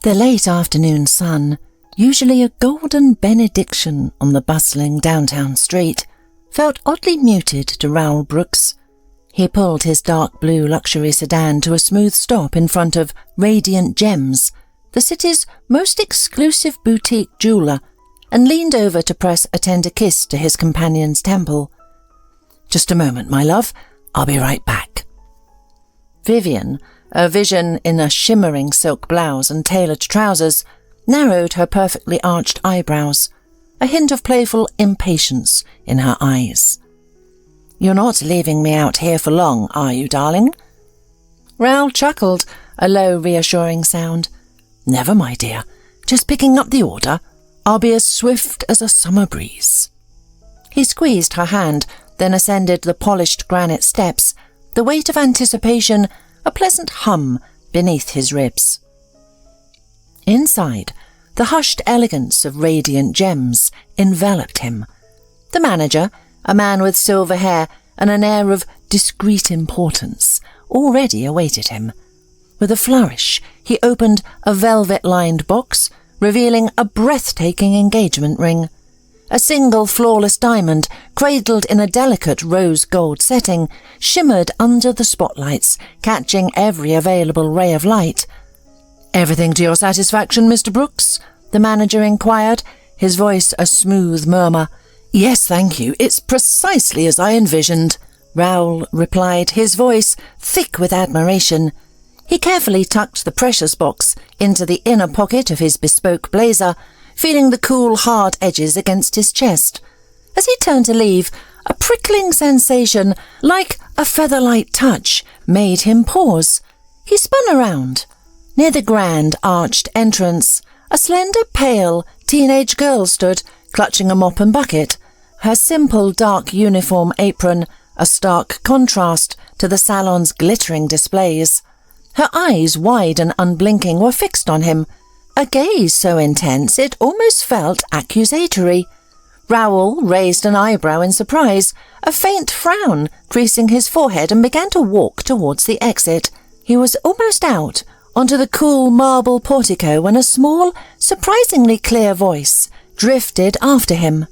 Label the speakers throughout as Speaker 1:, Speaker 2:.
Speaker 1: The late afternoon sun, usually a golden benediction on the bustling downtown street, felt oddly muted to Raul Brooks. He pulled his dark blue luxury sedan to a smooth stop in front of Radiant Gems, the city's most exclusive boutique jeweller, and leaned over to press a tender kiss to his companion's temple. "Just a moment, my love. I'll be right back." Vivian, a vision in a shimmering silk blouse and tailored trousers, narrowed her perfectly arched eyebrows, a hint of playful impatience in her eyes. "You're not leaving me out here for long, are you, darling?" Raul chuckled, a low, reassuring sound. "Never, my dear. Just picking up the order. I'll be as swift as a summer breeze." He squeezed her hand, then ascended the polished granite steps, the weight of anticipation a pleasant hum beneath his ribs. Inside, the hushed elegance of Radiant Gems enveloped him. The manager, a man with silver hair and an air of discreet importance, already awaited him. With a flourish, he opened a velvet-lined box, revealing a breathtaking engagement ring. A single flawless diamond, cradled in a delicate rose-gold setting, shimmered under the spotlights, catching every available ray of light. "Everything to your satisfaction, Mr. Brooks?" the manager inquired, his voice a smooth murmur. "Yes, thank you. It's precisely as I envisioned," Raul replied, his voice thick with admiration. He carefully tucked the precious box into the inner pocket of his bespoke blazer, feeling the cool, hard edges against his chest. As he turned to leave, a prickling sensation, like a feather-light touch, made him pause. He spun around. Near the grand, arched entrance, a slender, pale, teenage girl stood, clutching a mop and bucket, her simple, dark uniform apron a stark contrast to the salon's glittering displays. Her eyes, wide and unblinking, were fixed on him, a gaze so intense it almost felt accusatory. Raul raised an eyebrow in surprise, a faint frown creasing his forehead, and began to walk towards the exit. He was almost out onto the cool marble portico when a small, surprisingly clear voice drifted after him.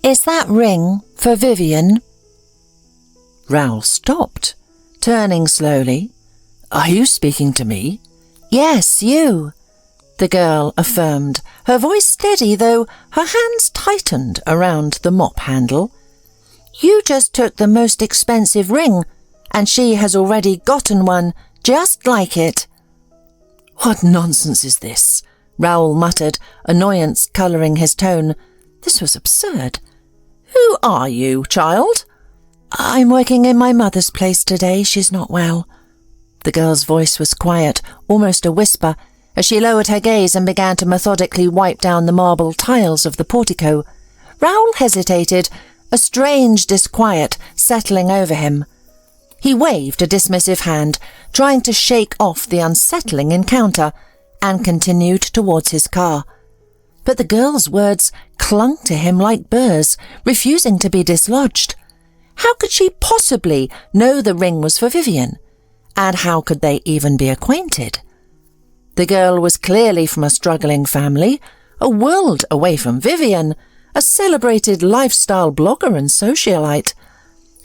Speaker 1: "Is that ring for Vivian?" Raul stopped, turning slowly. "Are you speaking to me?" "Yes, you," the girl affirmed, her voice steady, though her hands tightened around the mop handle. "You just took the most expensive ring, and she has already gotten one just like it." "What nonsense is this?" Raul muttered, annoyance colouring his tone. This was absurd. "Who are you, child?" "I'm working in my mother's place today. She's not well." The girl's voice was quiet, almost a whisper, as she lowered her gaze and began to methodically wipe down the marble tiles of the portico. Raul hesitated, a strange disquiet settling over him. He waved a dismissive hand, trying to shake off the unsettling encounter, and continued towards his car. But the girl's words clung to him like burrs, refusing to be dislodged. How could she possibly know the ring was for Vivian? And how could they even be acquainted? The girl was clearly from a struggling family, a world away from Vivian, a celebrated lifestyle blogger and socialite.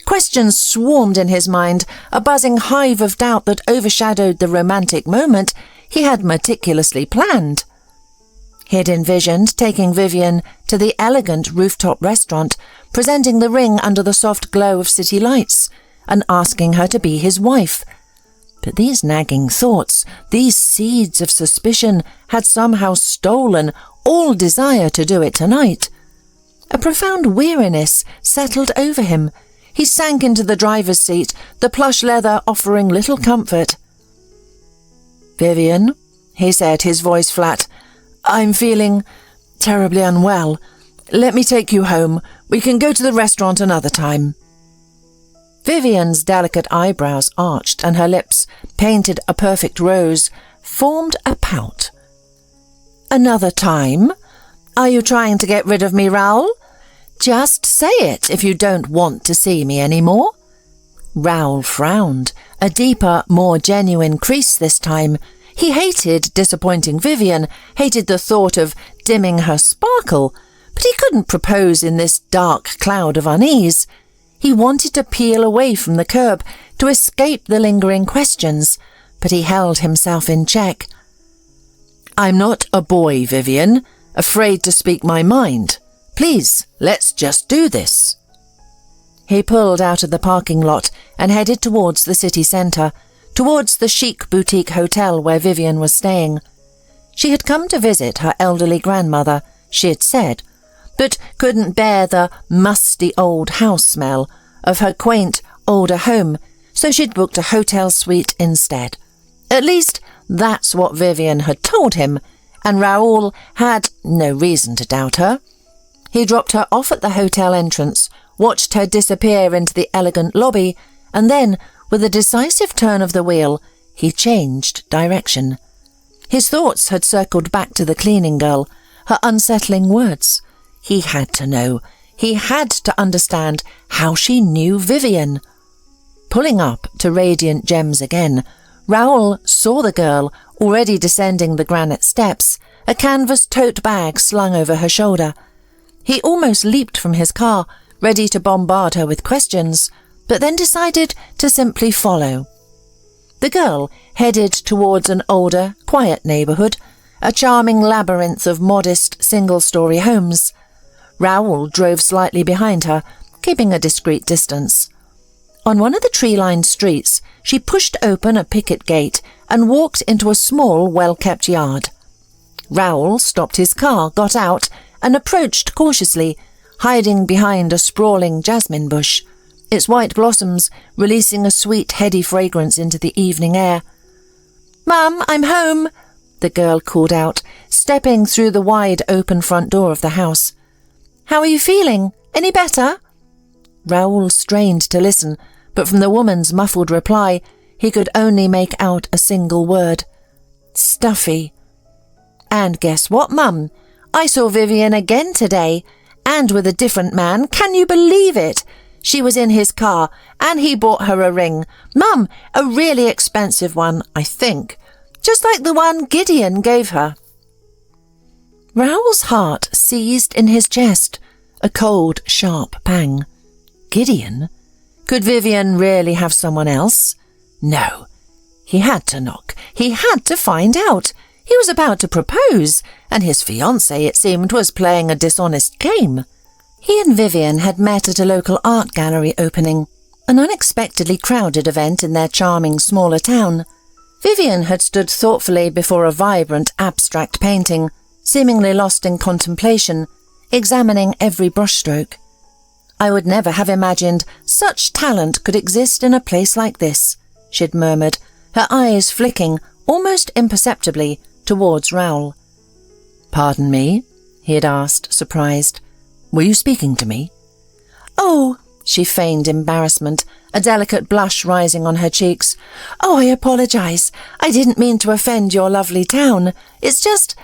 Speaker 1: Questions swarmed in his mind, a buzzing hive of doubt that overshadowed the romantic moment he had meticulously planned. He'd envisioned taking Vivian to the elegant rooftop restaurant, presenting the ring under the soft glow of city lights, and asking her to be his wife. But these nagging thoughts, these seeds of suspicion, had somehow stolen all desire to do it tonight. A profound weariness settled over him. He sank into the driver's seat, the plush leather offering little comfort. "Vivian," he said, his voice flat, "I'm feeling terribly unwell. Let me take you home. We can go to the restaurant another time." Vivian's delicate eyebrows arched and her lips, painted a perfect rose, formed a pout. "Another time? Are you trying to get rid of me, Raul? Just say it if you don't want to see me anymore." Raul frowned, a deeper, more genuine crease this time, He hated disappointing Vivian, hated the thought of dimming her sparkle, but he couldn't propose in this dark cloud of unease. He wanted to peel away from the curb, to escape the lingering questions, but he held himself in check. "I'm not a boy, Vivian, afraid to speak my mind. Please, let's just do this." He pulled out of the parking lot and headed towards the city centre, towards the chic boutique hotel where Vivian was staying. She had come to visit her elderly grandmother, she had said, but couldn't bear the musty old house smell of her quaint, older home, so she'd booked a hotel suite instead. At least, that's what Vivian had told him, and Raul had no reason to doubt her. He dropped her off at the hotel entrance, watched her disappear into the elegant lobby, and then, with a decisive turn of the wheel, he changed direction. His thoughts had circled back to the cleaning girl, her unsettling words. He had to know. He had to understand how she knew Vivian. Pulling up to Radiant Gems again, Raul saw the girl already descending the granite steps, a canvas tote bag slung over her shoulder. He almost leaped from his car, ready to bombard her with questions, but then decided to simply follow. The girl headed towards an older, quiet neighbourhood, a charming labyrinth of modest single-storey homes. Raul drove slightly behind her, keeping a discreet distance. On one of the tree-lined streets, she pushed open a picket gate and walked into a small, well-kept yard. Raul stopped his car, got out, and approached cautiously, hiding behind a sprawling jasmine bush, its white blossoms releasing a sweet, heady fragrance into the evening air. "Mum, I'm home," the girl called out, stepping through the wide open front door of the house. "How are you feeling? Any better?" Raul strained to listen, but from the woman's muffled reply, he could only make out a single word. "Stuffy." "And guess what, Mum? I saw Vivian again today, and with a different man. Can you believe it? She was in his car, and he bought her a ring. Mum, a really expensive one, I think. Just like the one Gideon gave her." Raoul's heart seized in his chest, a cold, sharp pang. Gideon? Could Vivian really have someone else? No. He had to knock. He had to find out. He was about to propose, and his fiancée, it seemed, was playing a dishonest game. He and Vivian had met at a local art gallery opening, an unexpectedly crowded event in their charming smaller town. Vivian had stood thoughtfully before a vibrant, abstract painting, seemingly lost in contemplation, examining every brushstroke. "I would never have imagined such talent could exist in a place like this," she'd murmured, her eyes flicking, almost imperceptibly, towards Raul. "Pardon me?" he had asked, surprised. "Were you speaking to me?" "Oh," she feigned embarrassment, a delicate blush rising on her cheeks. "Oh, I apologize. I didn't mean to offend your lovely town. It's just,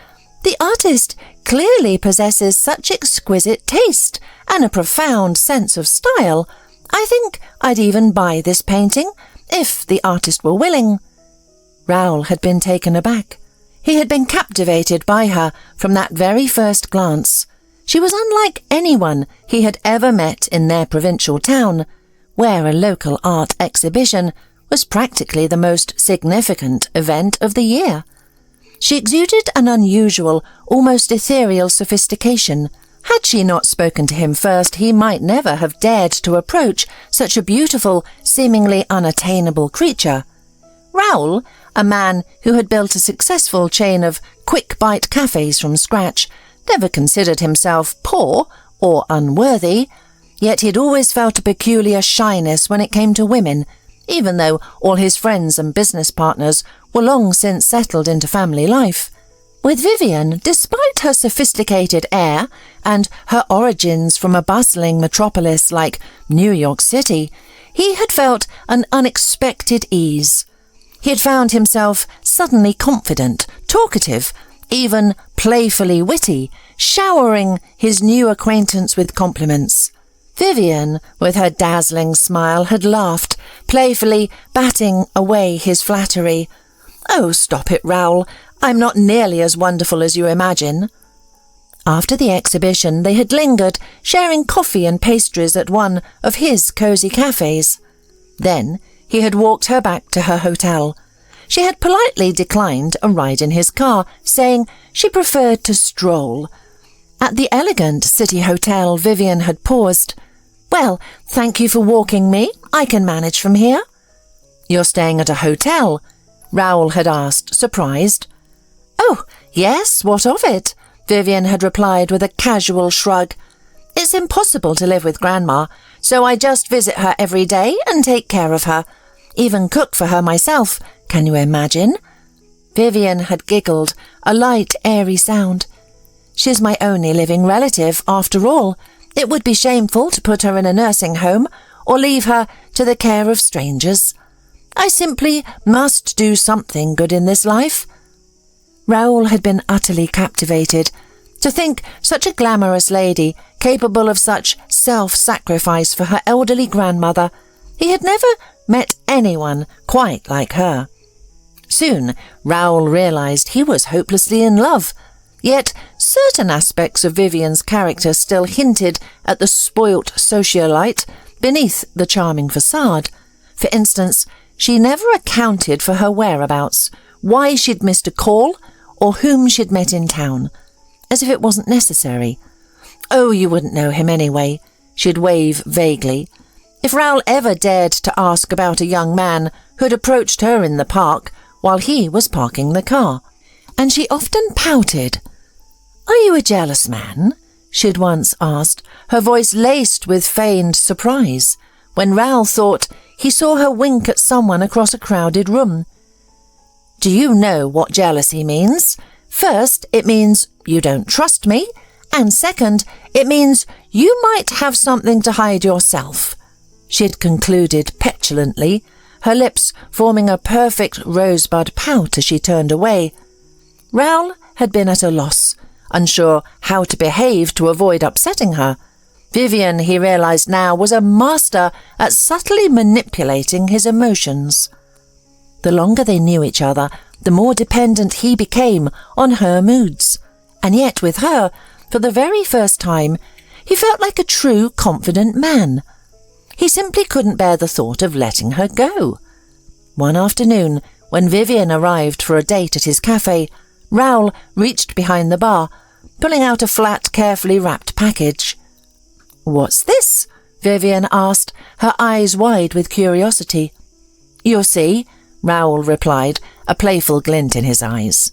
Speaker 1: the artist clearly possesses such exquisite taste and a profound sense of style. I think I'd even buy this painting, if the artist were willing." Raul had been taken aback. He had been captivated by her from that very first glance. She was unlike anyone he had ever met in their provincial town, where a local art exhibition was practically the most significant event of the year. She exuded an unusual, almost ethereal sophistication. Had she not spoken to him first, he might never have dared to approach such a beautiful, seemingly unattainable creature. Raul, a man who had built a successful chain of quick-bite cafes from scratch, never considered himself poor or unworthy, yet he'd always felt a peculiar shyness when it came to women, even though all his friends and business partners were long since settled into family life. With Vivian, despite her sophisticated air and her origins from a bustling metropolis like New York City, he had felt an unexpected ease. He had found himself suddenly confident, talkative, even playfully witty, showering his new acquaintance with compliments. Vivian, with her dazzling smile, had laughed, playfully batting away his flattery. "Oh, stop it, Raul. I'm not nearly as wonderful as you imagine." After the exhibition, they had lingered, sharing coffee and pastries at one of his cosy cafes. Then he had walked her back to her hotel. She had politely declined a ride in his car, saying she preferred to stroll. At the elegant city hotel, Vivian had paused. "Well, thank you for walking me. I can manage from here." "You're staying at a hotel?" Raul had asked, surprised. "Oh, yes, what of it?" Vivian had replied with a casual shrug. "It's impossible to live with Grandma, so I just visit her every day and take care of her. Even cook for her myself. Can you imagine?" Vivian had giggled, a light, airy sound. "She's my only living relative, after all. It would be shameful to put her in a nursing home or leave her to the care of strangers. I simply must do something good in this life." Raul had been utterly captivated. To think such a glamorous lady, capable of such self-sacrifice for her elderly grandmother, he had never met anyone quite like her. Soon, Raul realized he was hopelessly in love, yet certain aspects of Vivian's character still hinted at the spoilt socialite beneath the charming facade. For instance, she never accounted for her whereabouts, why she'd missed a call, or whom she'd met in town, as if it wasn't necessary. "Oh, you wouldn't know him anyway," she'd wave vaguely. If Raul ever dared to ask about a young man who'd approached her in the park while he was parking the car, and she often pouted. "Are you a jealous man?" she'd once asked, her voice laced with feigned surprise, when Raul thought he saw her wink at someone across a crowded room. "Do you know what jealousy means? First, it means you don't trust me, and second, it means you might have something to hide yourself," she'd concluded petulantly, her lips forming a perfect rosebud pout as she turned away. Raul had been at a loss, unsure how to behave to avoid upsetting her. Vivian, he realized now, was a master at subtly manipulating his emotions. The longer they knew each other, the more dependent he became on her moods. And yet with her, for the very first time, he felt like a true, confident man. He simply couldn't bear the thought of letting her go. One afternoon, when Vivian arrived for a date at his cafe, Raul reached behind the bar, pulling out a flat, carefully wrapped package. "What's this?" Vivian asked, her eyes wide with curiosity. "You'll see," Raul replied, a playful glint in his eyes.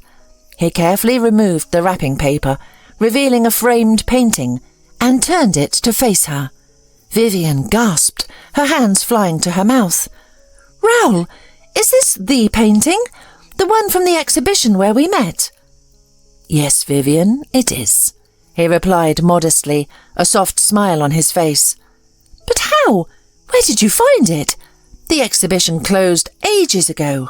Speaker 1: He carefully removed the wrapping paper, revealing a framed painting, and turned it to face her. Vivian gasped, her hands flying to her mouth. "Raul, is this the painting? The one from the exhibition where we met?" "Yes, Vivian, it is," he replied modestly, a soft smile on his face. "But how? Where did you find it? The exhibition closed ages ago."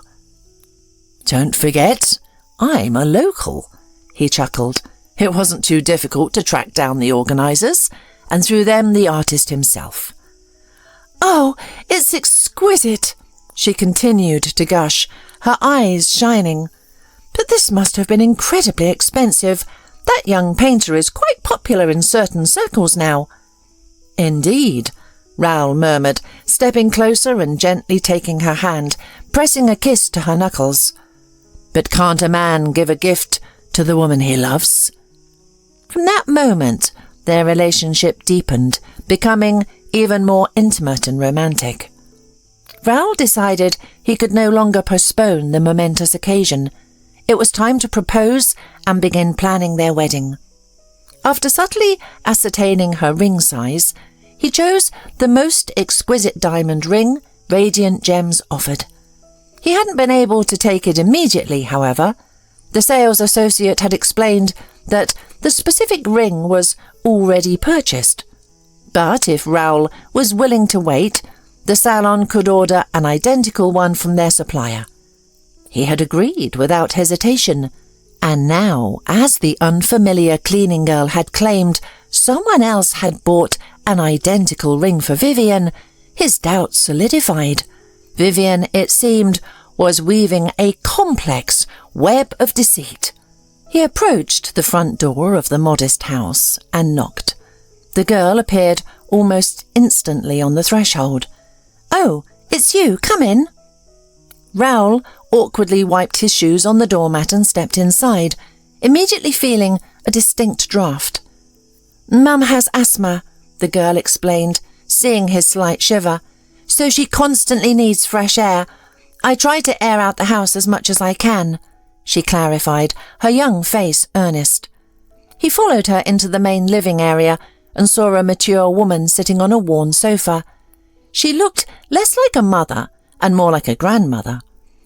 Speaker 1: "Don't forget, I'm a local," he chuckled. It wasn't too difficult to track down the organisers, and through them the artist himself. "Oh, it's exquisite," she continued to gush, her eyes shining. "But this must have been incredibly expensive. That young painter is quite popular in certain circles now." "Indeed," Raul murmured, stepping closer and gently taking her hand, pressing a kiss to her knuckles. "But can't a man give a gift to the woman he loves?" From that moment, their relationship deepened, becoming even more intimate and romantic. Raul decided he could no longer postpone the momentous occasion. It was time to propose and begin planning their wedding. After subtly ascertaining her ring size, he chose the most exquisite diamond ring Radiant Gems offered. He hadn't been able to take it immediately, however. The sales associate had explained that the specific ring was already purchased. But if Raul was willing to wait, the salon could order an identical one from their supplier. He had agreed without hesitation, and now, as the unfamiliar cleaning girl had claimed someone else had bought an identical ring for Vivian, his doubts solidified. Vivian, it seemed, was weaving a complex web of deceit. He approached the front door of the modest house and knocked. The girl appeared almost instantly on the threshold. "Oh, it's you. Come in." Raul awkwardly wiped his shoes on the doormat and stepped inside, immediately feeling a distinct draught. "Mum has asthma," the girl explained, seeing his slight shiver, "so she constantly needs fresh air. I try to air out the house as much as I can," she clarified, her young face earnest. He followed her into the main living area and saw a mature woman sitting on a worn sofa. She looked less like a mother and more like a grandmother,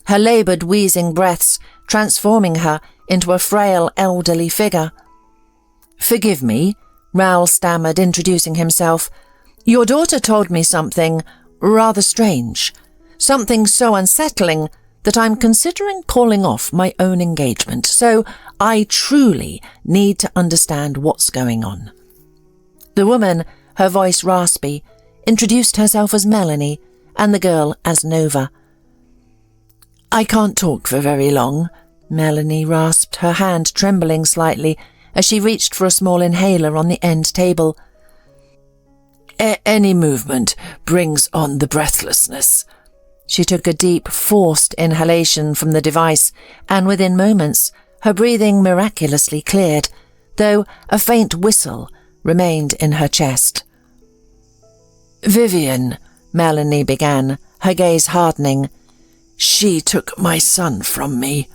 Speaker 1: her laboured, wheezing breaths transforming her into a frail, elderly figure. "Forgive me," Raul stammered, introducing himself. "Your daughter told me something rather strange, something so unsettling that I'm considering calling off my own engagement, so I truly need to understand what's going on." The woman, her voice raspy, introduced herself as Melanie and the girl as Nova. "I can't talk for very long," Melanie rasped, her hand trembling slightly as she reached for a small inhaler on the end table. Any movement brings on the breathlessness." She took a deep, forced inhalation from the device, and within moments her breathing miraculously cleared, though a faint whistle remained in her chest. "Vivian," Melanie began, her gaze hardening. "She took my son from me."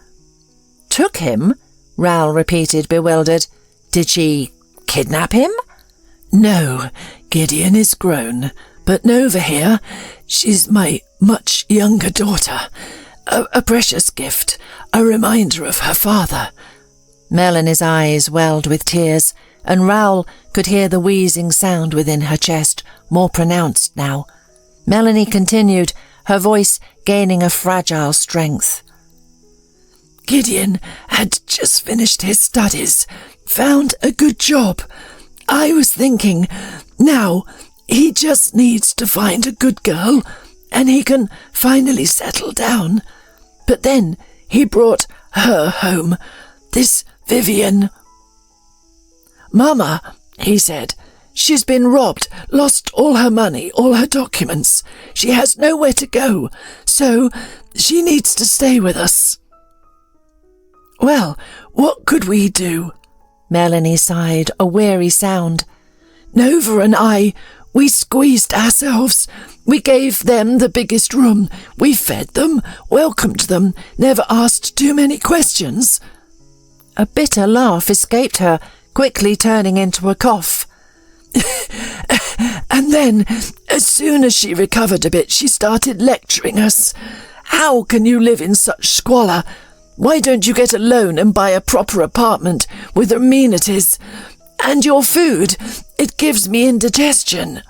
Speaker 1: "Took him?" Raul repeated, bewildered. "Did she kidnap him?" "No, Gideon is grown, but Nova here, she's my much younger daughter. A precious gift, a reminder of her father." Melanie's eyes welled with tears, and Raul could hear the wheezing sound within her chest, more pronounced now. Melanie continued, her voice gaining a fragile strength. "Gideon had just finished his studies, found a good job. I was thinking, now he just needs to find a good girl and he can finally settle down. But then he brought her home, this Vivian. 'Mama,' he said, 'she's been robbed, lost all her money, all her documents. She has nowhere to go, so she needs to stay with us.' Well, what could we do?" Melanie sighed, a weary sound. "Nova and I, we squeezed ourselves. We gave them the biggest room. We fed them, welcomed them, never asked too many questions." A bitter laugh escaped her, quickly turning into a cough. "And then, as soon as she recovered a bit, she started lecturing us. 'How can you live in such squalor? Why don't you get a loan and buy a proper apartment with amenities? And your food, it gives me indigestion.'"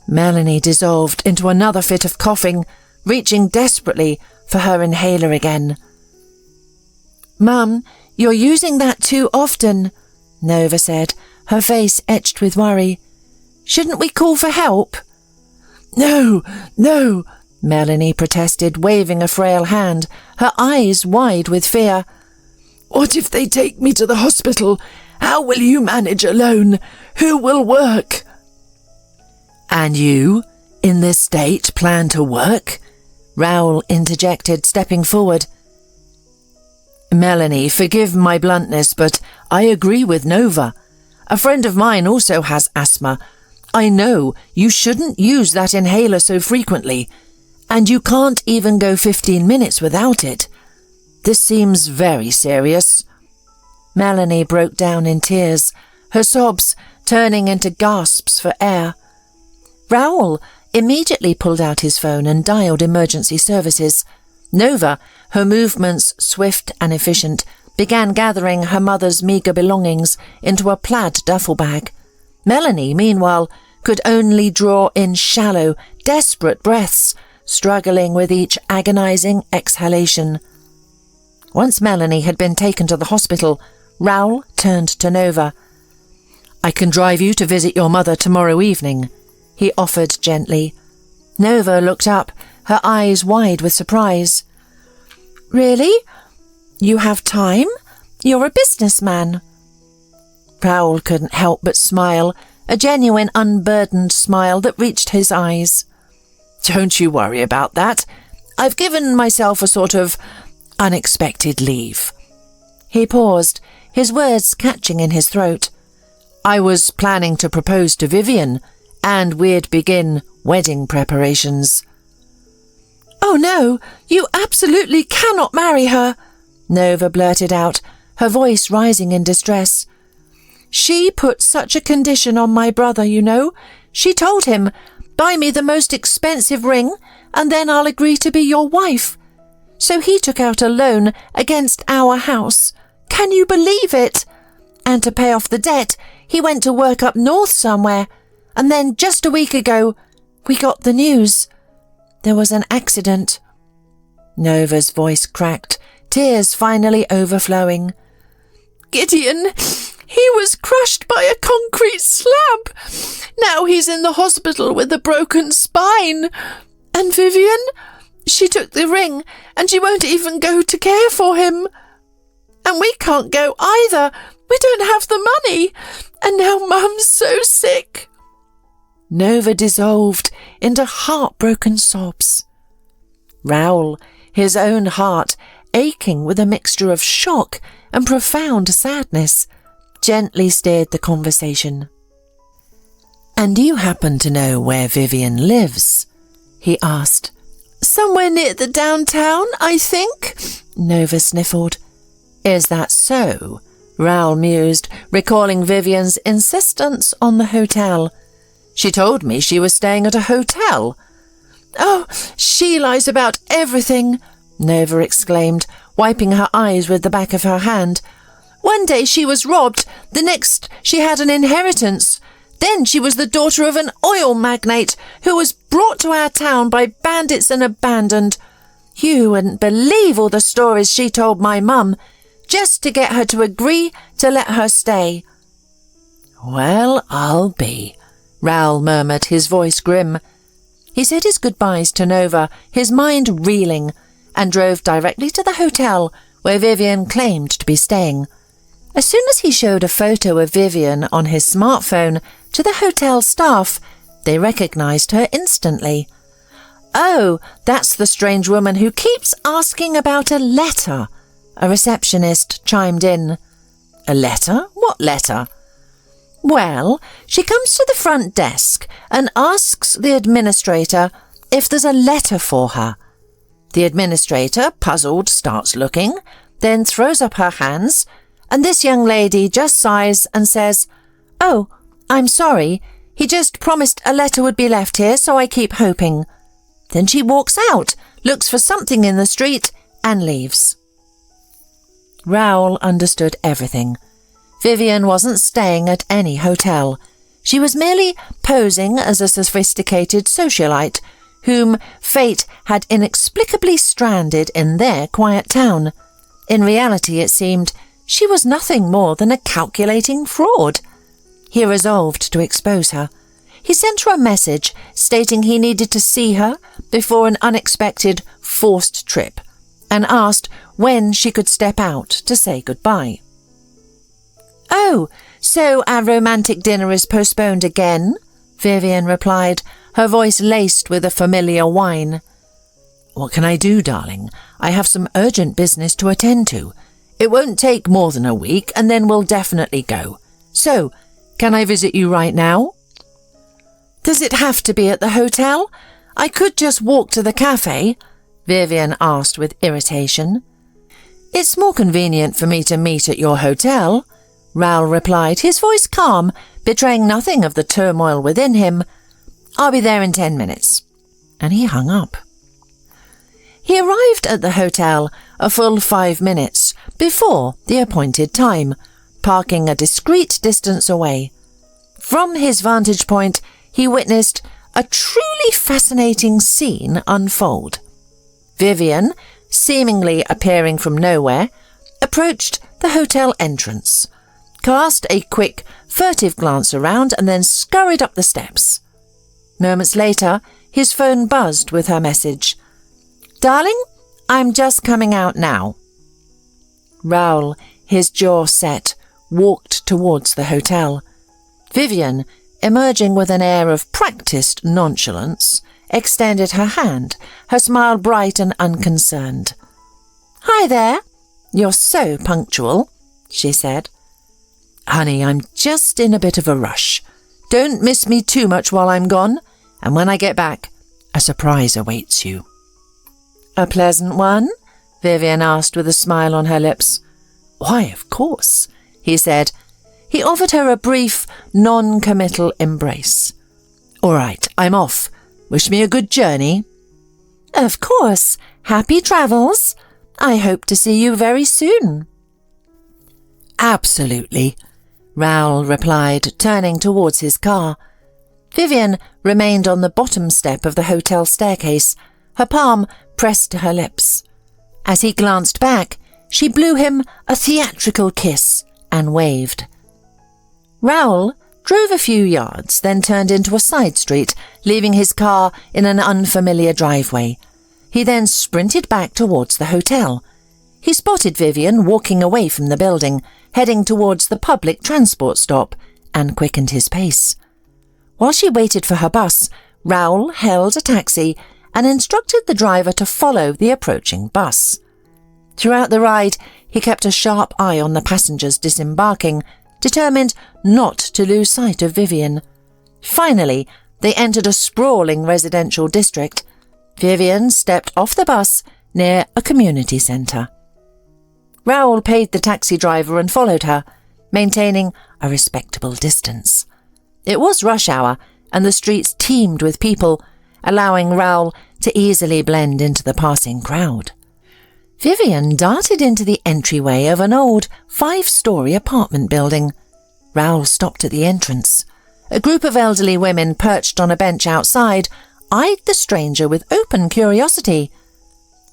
Speaker 1: Melanie dissolved into another fit of coughing, reaching desperately for her inhaler again. "Mum, you're using that too often," Nova said, her face etched with worry. "Shouldn't we call for help?" No, Melanie protested, waving a frail hand, her eyes wide with fear. "What if they take me to the hospital? How will you manage alone? Who will work?" "And you, in this state, plan to work?" Raul interjected, stepping forward. "Melanie, forgive my bluntness, but I agree with Nova. A friend of mine also has asthma. I know you shouldn't use that inhaler so frequently, and you can't even go 15 minutes without it. This seems very serious." Melanie broke down in tears, her sobs turning into gasps for air. Raul immediately pulled out his phone and dialed emergency services. Nova, her movements swift and efficient, began gathering her mother's meagre belongings into a plaid duffel bag. Melanie, meanwhile, could only draw in shallow, desperate breaths, struggling with each agonizing exhalation. Once Melanie had been taken to the hospital, Raul turned to Nova. "I can drive you to visit your mother tomorrow evening," he offered gently. Nova looked up, her eyes wide with surprise. Really? You have time? You're a businessman. Raul couldn't help but smile, a genuine unburdened smile that reached his eyes. Don't you worry about that. I've given myself a sort of unexpected leave. He paused, his words catching in his throat. I was planning to propose to Vivian, and we'd begin wedding preparations. Oh no, you absolutely cannot marry her, Nova blurted out, her voice rising in distress. She put such a condition on my brother, you know. She told him, buy me the most expensive ring, and then I'll agree to be your wife. So he took out a loan against our house. Can you believe it? And to pay off the debt, he went to work up north somewhere. And then just a week ago, we got the news. There was an accident. Nova's voice cracked, tears finally overflowing. Gideon, he was crushed by a concrete slab. Now he's in the hospital with a broken spine. And Vivian, she took the ring and she won't even go to care for him. And we can't go either. We don't have the money. And now Mum's so sick. Nova dissolved into heartbroken sobs. Raul, his own heart aching with a mixture of shock and profound sadness, gently steered the conversation. And you happen to know where Vivian lives? He asked. Somewhere near the downtown, I think, Nova sniffled. Is that so? Raul mused, recalling Vivian's insistence on the hotel. She told me she was staying at a hotel. Oh, she lies about everything, Nova exclaimed, wiping her eyes with the back of her hand. One day she was robbed, the next she had an inheritance. Then she was the daughter of an oil magnate who was brought to our town by bandits and abandoned. You wouldn't believe all the stories she told my mum, just to get her to agree to let her stay. Well, I'll be, Raul murmured, his voice grim. He said his goodbyes to Nova, his mind reeling, and drove directly to the hotel where Vivian claimed to be staying. As soon as he showed a photo of Vivian on his smartphone to the hotel staff, they recognized her instantly. Oh, that's the strange woman who keeps asking about a letter, a receptionist chimed in. A letter? What letter? Well, she comes to the front desk and asks the administrator if there's a letter for her. The administrator, puzzled, starts looking, then throws up her hands, and this young lady just sighs and says, Oh, I'm sorry. He just promised a letter would be left here, so I keep hoping. Then she walks out, looks for something in the street, and leaves. Raul understood everything. Vivian wasn't staying at any hotel. She was merely posing as a sophisticated socialite, whom fate had inexplicably stranded in their quiet town. In reality, it seemed, she was nothing more than a calculating fraud. He resolved to expose her. He sent her a message stating he needed to see her before an unexpected forced trip, and asked when she could step out to say goodbye. Oh, so our romantic dinner is postponed again? Vivian replied, her voice laced with a familiar whine. What can I do, darling? I have some urgent business to attend to. It won't take more than a week, and then we'll definitely go. So, can I visit you right now? Does it have to be at the hotel? I could just walk to the cafe, Vivian asked with irritation. It's more convenient for me to meet at your hotel, Raul replied, his voice calm, betraying nothing of the turmoil within him. I'll be there in 10 minutes. And he hung up. He arrived at the hotel a full 5 minutes before the appointed time, parking a discreet distance away. From his vantage point, he witnessed a truly fascinating scene unfold. Vivian, seemingly appearing from nowhere, approached the hotel entrance, cast a quick, furtive glance around, and then scurried up the steps. Moments later, his phone buzzed with her message. Darling, I'm just coming out now." Raul, his jaw set, walked towards the hotel. Vivian, emerging with an air of practised nonchalance, extended her hand, her smile bright and unconcerned. "Hi there. You're so punctual," she said. "Honey, I'm just in a bit of a rush. Don't miss me too much while I'm gone, and when I get back, a surprise awaits you." "A pleasant one?" Vivian asked with a smile on her lips. "Why, of course," he said. He offered her a brief, non-committal embrace. "All right, I'm off. Wish me a good journey." "Of course. Happy travels. I hope to see you very soon." "Absolutely," Raul replied, turning towards his car. Vivian remained on the bottom step of the hotel staircase, her palm pressed to her lips. As he glanced back, she blew him a theatrical kiss and waved. Raul drove a few yards, then turned into a side street, leaving his car in an unfamiliar driveway. He then sprinted back towards the hotel. He spotted Vivian walking away from the building, heading towards the public transport stop, and quickened his pace. While she waited for her bus, Raul hailed a taxi and instructed the driver to follow the approaching bus. Throughout the ride, he kept a sharp eye on the passengers disembarking, determined not to lose sight of Vivian. Finally, they entered a sprawling residential district. Vivian stepped off the bus near a community centre. Raul paid the taxi driver and followed her, maintaining a respectable distance. It was rush hour, and the streets teemed with people, allowing Raul to easily blend into the passing crowd. Vivian darted into the entryway of an old 5-story apartment building. Raul stopped at the entrance. A group of elderly women perched on a bench outside eyed the stranger with open curiosity.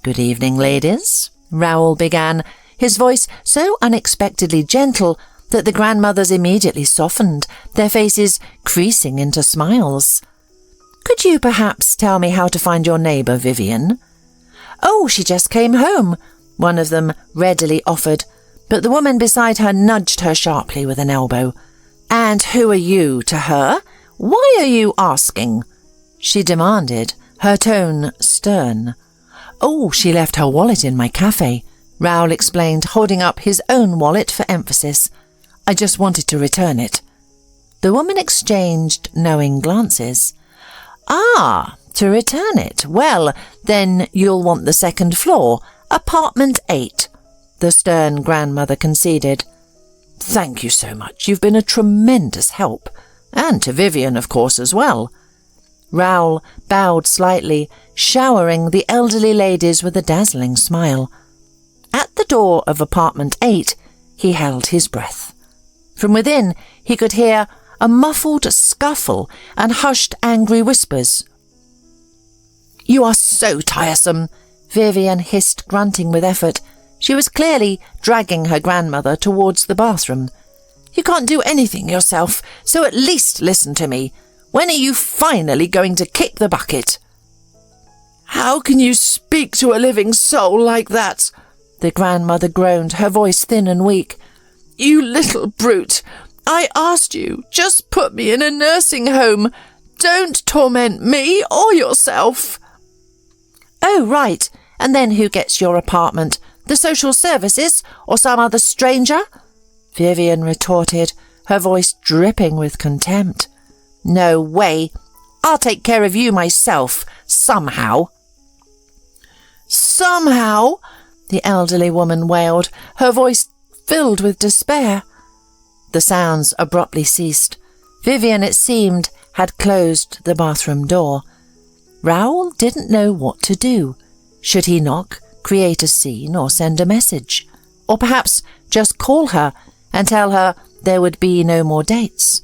Speaker 1: "Good evening, ladies," Raul began, his voice so unexpectedly gentle that the grandmothers immediately softened, their faces creasing into smiles. "Could you perhaps tell me how to find your neighbour, Vivian?" "Oh, she just came home," one of them readily offered, but the woman beside her nudged her sharply with an elbow. "And who are you to her? Why are you asking?" she demanded, her tone stern. "Oh, she left her wallet in my cafe," Raul explained, holding up his own wallet for emphasis. "I just wanted to return it." The woman exchanged knowing glances. "Ah, to return it. Well, then you'll want the second floor, apartment 8, the stern grandmother conceded. "Thank you so much. You've been a tremendous help. And to Vivian, of course, as well." Raul bowed slightly, showering the elderly ladies with a dazzling smile. At the door of apartment 8, he held his breath. From within, he could hear a muffled scuffle and hushed angry whispers. "You are so tiresome," Vivian hissed, grunting with effort. She was clearly dragging her grandmother towards the bathroom. "You can't do anything yourself, so at least listen to me. When are you finally going to kick the bucket?" "How can you speak to a living soul like that?" the grandmother groaned, her voice thin and weak. "You little brute! I asked you, just put me in a nursing home. Don't torment me or yourself." "Oh, right. And then who gets your apartment? The social services or some other stranger?" Vivian retorted, her voice dripping with contempt. "No way. I'll take care of you myself, somehow." "Somehow?" the elderly woman wailed, her voice filled with despair. The sounds abruptly ceased. Vivian, it seemed, had closed the bathroom door. Raul didn't know what to do. Should he knock, create a scene, or send a message? Or perhaps just call her and tell her there would be no more dates?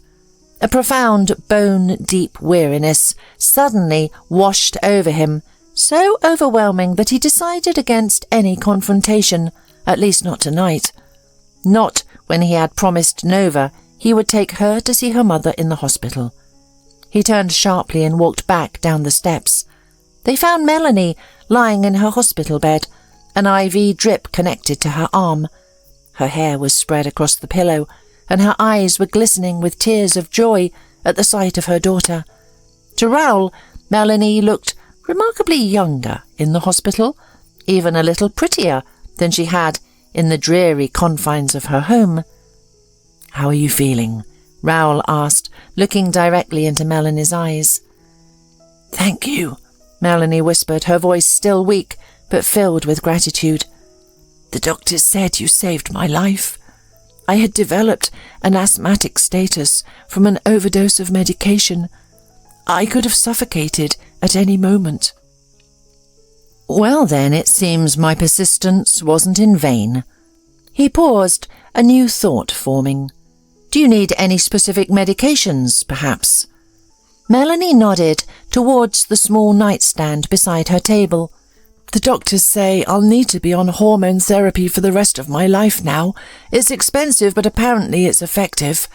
Speaker 1: A profound, bone-deep weariness suddenly washed over him, so overwhelming that he decided against any confrontation, at least not tonight. Not when he had promised Nova he would take her to see her mother in the hospital. He turned sharply and walked back down the steps. They found Melanie lying in her hospital bed, an IV drip connected to her arm. Her hair was spread across the pillow, and her eyes were glistening with tears of joy at the sight of her daughter. To Raul, Melanie looked remarkably younger in the hospital, even a little prettier than she had in the dreary confines of her home. "How are you feeling?" Raul asked, looking directly into Melanie's eyes. "Thank you," Melanie whispered, her voice still weak but filled with gratitude. "The doctors said you saved my life. I had developed an asthmatic status from an overdose of medication. I could have suffocated at any moment." "Well then, it seems my persistence wasn't in vain." He paused, a new thought forming. "Do you need any specific medications, perhaps?" Melanie nodded towards the small nightstand beside her table. "The doctors say I'll need to be on hormone therapy for the rest of my life now. It's expensive, but apparently it's effective."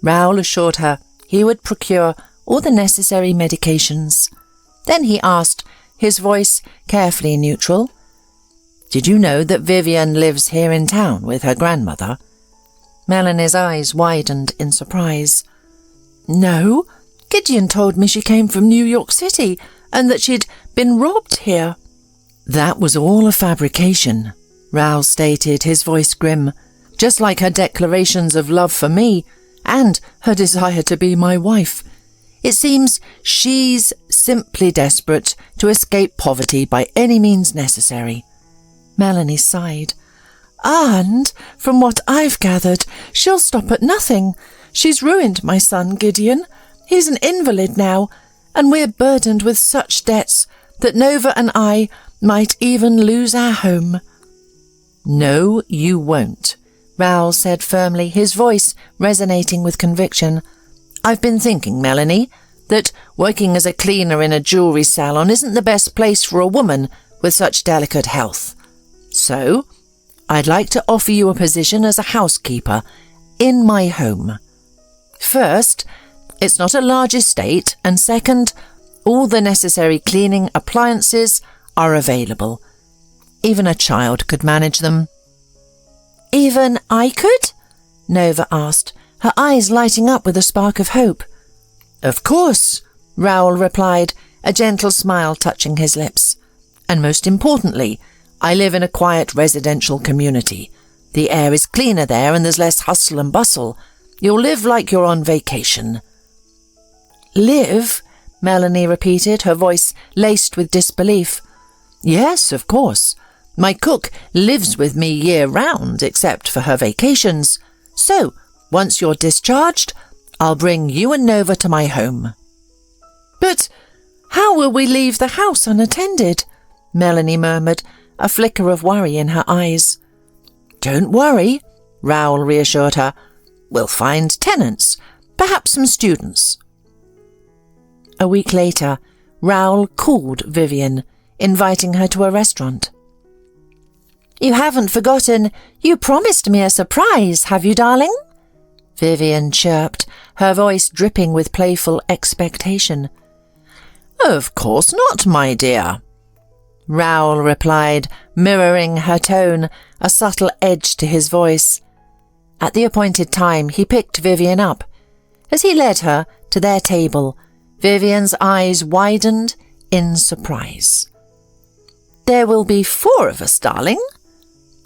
Speaker 1: Raul assured her he would procure all the necessary medications. Then he asked, his voice carefully neutral, "Did you know that Vivian lives here in town with her grandmother?" Melanie's eyes widened in surprise. "No, Gideon told me she came from New York City and that she'd been robbed here." "That was all a fabrication," Raul stated, his voice grim, "just like her declarations of love for me and her desire to be my wife. It seems she's simply desperate to escape poverty by any means necessary." Melanie sighed. "And, from what I've gathered, she'll stop at nothing. She's ruined my son, Gideon. He's an invalid now, and we're burdened with such debts that Nova and I might even lose our home." "No, you won't," Raul said firmly, his voice resonating with conviction. "I've been thinking, Melanie, that working as a cleaner in a jewellery salon isn't the best place for a woman with such delicate health. So, I'd like to offer you a position as a housekeeper in my home. First, it's not a large estate, and second, all the necessary cleaning appliances are available. Even a child could manage them." "Even I could?" Nova asked, her eyes lighting up with a spark of hope. "Of course," Raul replied, a gentle smile touching his lips. "And most importantly, I live in a quiet residential community. The air is cleaner there and there's less hustle and bustle. You'll live like you're on vacation." "Live?" Melanie repeated, her voice laced with disbelief. "Yes, of course. My cook lives with me year-round, except for her vacations. So, once you're discharged, I'll bring you and Nova to my home." "But how will we leave the house unattended?" Melanie murmured, a flicker of worry in her eyes. "Don't worry," Raul reassured her. "We'll find tenants, perhaps some students." A week later, Raul called Vivian, inviting her to a restaurant. "You haven't forgotten you promised me a surprise, have you, darling?" Vivian chirped, her voice dripping with playful expectation. "Of course not, my dear," Raul replied, mirroring her tone, a subtle edge to his voice. At the appointed time, he picked Vivian up. As he led her to their table, Vivian's eyes widened in surprise. "There will be 4 of us, darling."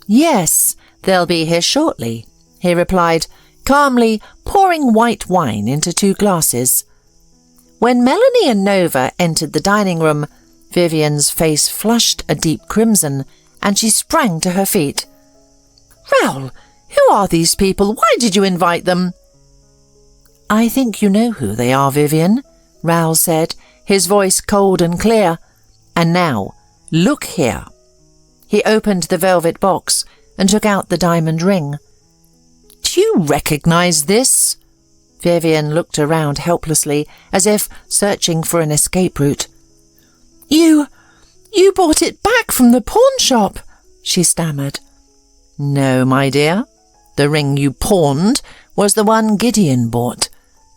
Speaker 1: "Yes, they'll be here shortly," he replied, calmly pouring white wine into 2 glasses. When Melanie and Nova entered the dining room, Vivian's face flushed a deep crimson, and she sprang to her feet. "Raul, who are these people? Why did you invite them?" "I think you know who they are, Vivian," Raul said, his voice cold and clear. "And now, look here." He opened the velvet box and took out the diamond ring. "Do you recognize this?" Vivian looked around helplessly, as if searching for an escape route. You bought it back from the pawn shop," she stammered. "No, my dear. The ring you pawned was the one Gideon bought.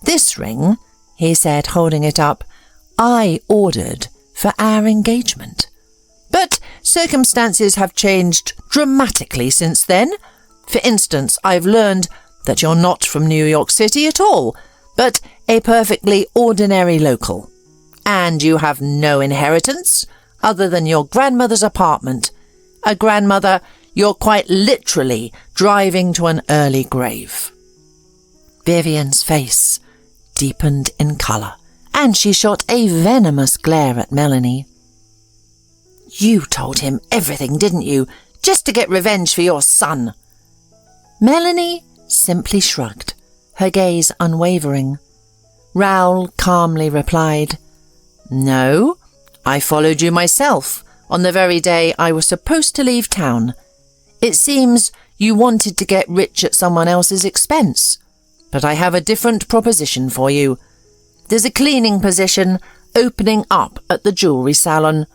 Speaker 1: This ring," he said, holding it up, "I ordered for our engagement." But circumstances have changed dramatically since then. For instance, I've learned that you're not from New York City at all, but a perfectly ordinary local. And you have no inheritance other than your grandmother's apartment. A grandmother you're quite literally driving to an early grave. Vivian's face deepened in colour, and she shot a venomous glare at Melanie. You told him everything, didn't you, just to get revenge for your son? Melanie simply shrugged, her gaze unwavering. Raul calmly replied, No, I followed you myself on the very day I was supposed to leave town. It seems you wanted to get rich at someone else's expense, but I have a different proposition for you. There's a cleaning position opening up at the jewellery salon.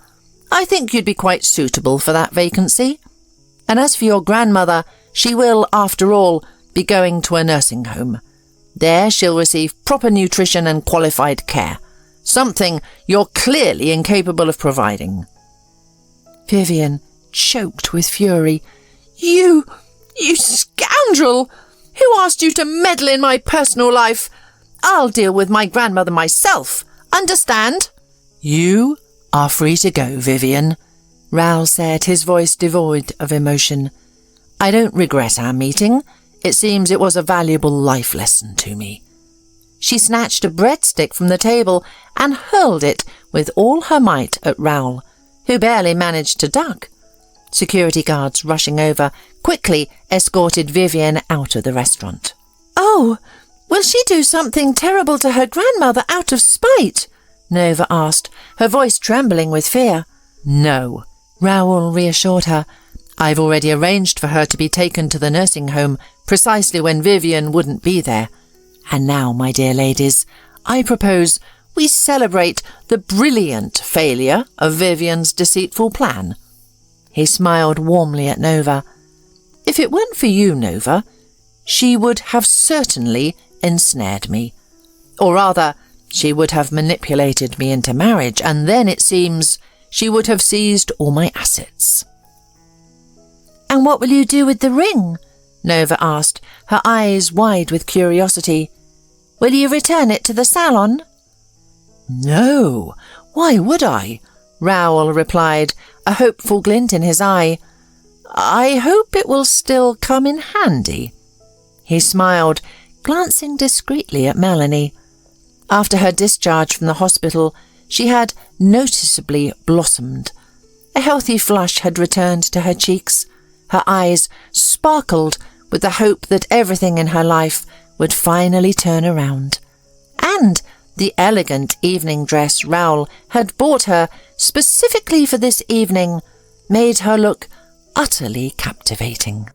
Speaker 1: I think you'd be quite suitable for that vacancy. And as for your grandmother, she will, after all, be going to a nursing home. There she'll receive proper nutrition and qualified care, something you're clearly incapable of providing. Vivian choked with fury. You scoundrel! Who asked you to meddle in my personal life? I'll deal with my grandmother myself. Understand? You are free to go, Vivian, Raul said, his voice devoid of emotion. I don't regret our meeting. It seems it was a valuable life lesson to me. She snatched a breadstick from the table and hurled it with all her might at Raul, who barely managed to duck. Security guards rushing over quickly escorted Vivian out of the restaurant. Oh, will she do something terrible to her grandmother out of spite? Nova asked, her voice trembling with fear. No, Raul reassured her. I've already arranged for her to be taken to the nursing home precisely when Vivian wouldn't be there. And now, my dear ladies, I propose we celebrate the brilliant failure of Vivian's deceitful plan. He smiled warmly at Nova. If it weren't for you, Nova, she would have certainly ensnared me. Or rather, she would have manipulated me into marriage, and then, it seems, she would have seized all my assets. And what will you do with the ring? Nova asked, her eyes wide with curiosity. Will you return it to the salon? No, why would I? Raul replied, a hopeful glint in his eye. I hope it will still come in handy. He smiled, glancing discreetly at Melanie. After her discharge from the hospital, she had noticeably blossomed. A healthy flush had returned to her cheeks. Her eyes sparkled with the hope that everything in her life would finally turn around. And the elegant evening dress Raul had bought her specifically for this evening made her look utterly captivating.